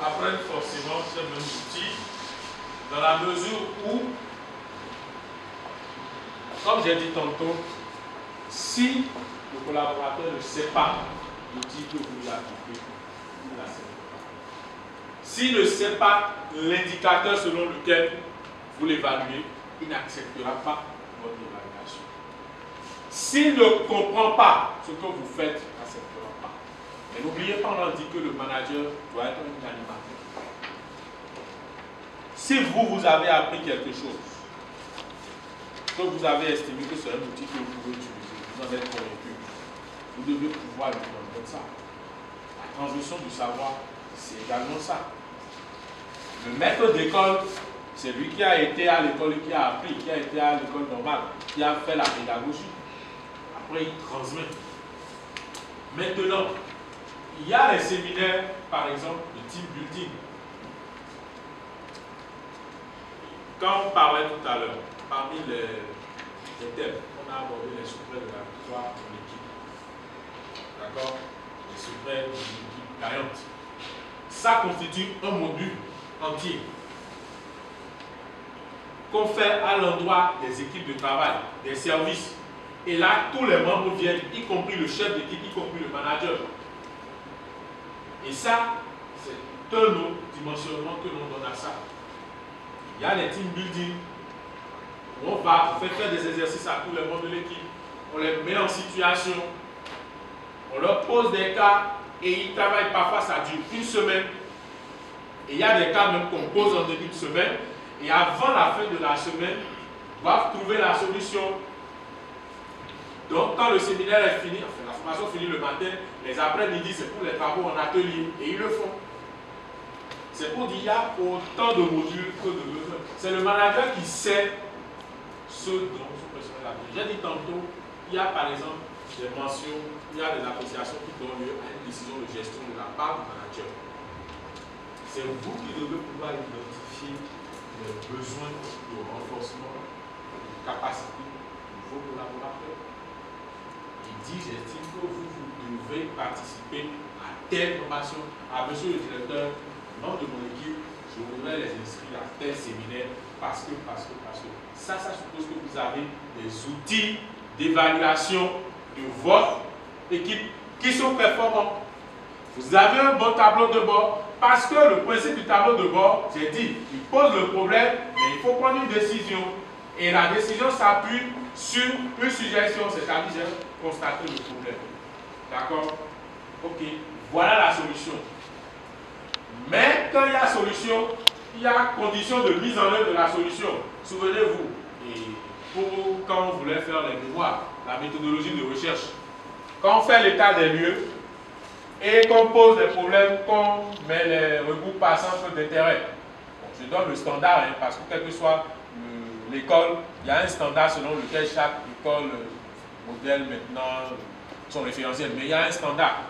apprennent forcément ce même outil dans la mesure où, comme j'ai dit tantôt, si le collaborateur ne sait pas l'outil que vous lui appliquez, il ne l'accepte pas. S'il ne sait pas l'indicateur selon lequel vous l'évaluez, il n'acceptera pas votre évaluation. S'il ne comprend pas ce que vous faites, il n'acceptera pas. Mais n'oubliez pas, on a dit que le manager doit être un animateur. Si vous avez appris quelque chose, que vous avez estimé que c'est un outil que vous pouvez utiliser, vous en êtes convaincu, vous devez pouvoir lui transmettre ça. La transmission du savoir, c'est également ça. Le maître d'école, c'est lui qui a été à l'école et qui a appris, qui a été à l'école normale, qui a fait la pédagogie. Après, il transmet. Maintenant, il y a les séminaires, par exemple, de team building. Quand on parlait tout à l'heure, parmi les thèmes, on a abordé les secrets de la victoire de l'équipe. D'accord? Les secrets de l'équipe gagnante. Ça constitue un module entier qu'on fait à l'endroit des équipes de travail, des services. Et là, tous les membres viennent, y compris le chef d'équipe, y compris le manager. Et ça, c'est un autre dimensionnement que l'on donne à ça. Il y a les team building, où on va faire des exercices à tous les membres de l'équipe, on les met en situation, on leur pose des cas et ils travaillent parfois, ça dure une semaine. Et il y a des cas même qu'on pose en début de semaine et avant la fin de la semaine, ils doivent trouver la solution. Donc quand le séminaire est fini, enfin la formation finit le matin, les après-midi c'est pour les travaux en atelier et ils le font. C'est pour dire qu'il y a autant de modules que de besoins. C'est le manager qui sait ce dont son personnel a besoin. J'ai dit tantôt, il y a par exemple des mentions, il y a des appréciations qui donnent lieu à une décision de gestion de la part du manager. C'est vous qui devez pouvoir identifier les besoins de renforcement, de capacité de vos collaborateurs. Il dit, j'estime que vous devez participer à telle formation. Ah, monsieur le directeur, membre de mon équipe, je voudrais les inscrire à tel séminaire parce que. Ça suppose que vous avez des outils d'évaluation de votre équipe qui sont performants. Vous avez un bon tableau de bord parce que le principe du tableau de bord, j'ai dit, il pose le problème, mais il faut prendre une décision. Et la décision s'appuie sur une suggestion, c'est-à-dire j'ai constaté le problème. D'accord? Ok, voilà la solution. Mais quand il y a solution, il y a condition de mise en œuvre de la solution. Souvenez-vous, quand on voulait faire les mémoires, la méthodologie de recherche, quand on fait l'état des lieux et qu'on pose des problèmes, qu'on met les recoupes par centre d'intérêt, bon, je donne le standard, hein, parce que quelle que soit l'école, il y a un standard selon lequel chaque école, modèle maintenant, sont référentiels, mais il y a un standard.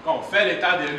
Quand on fait l'état des lieux,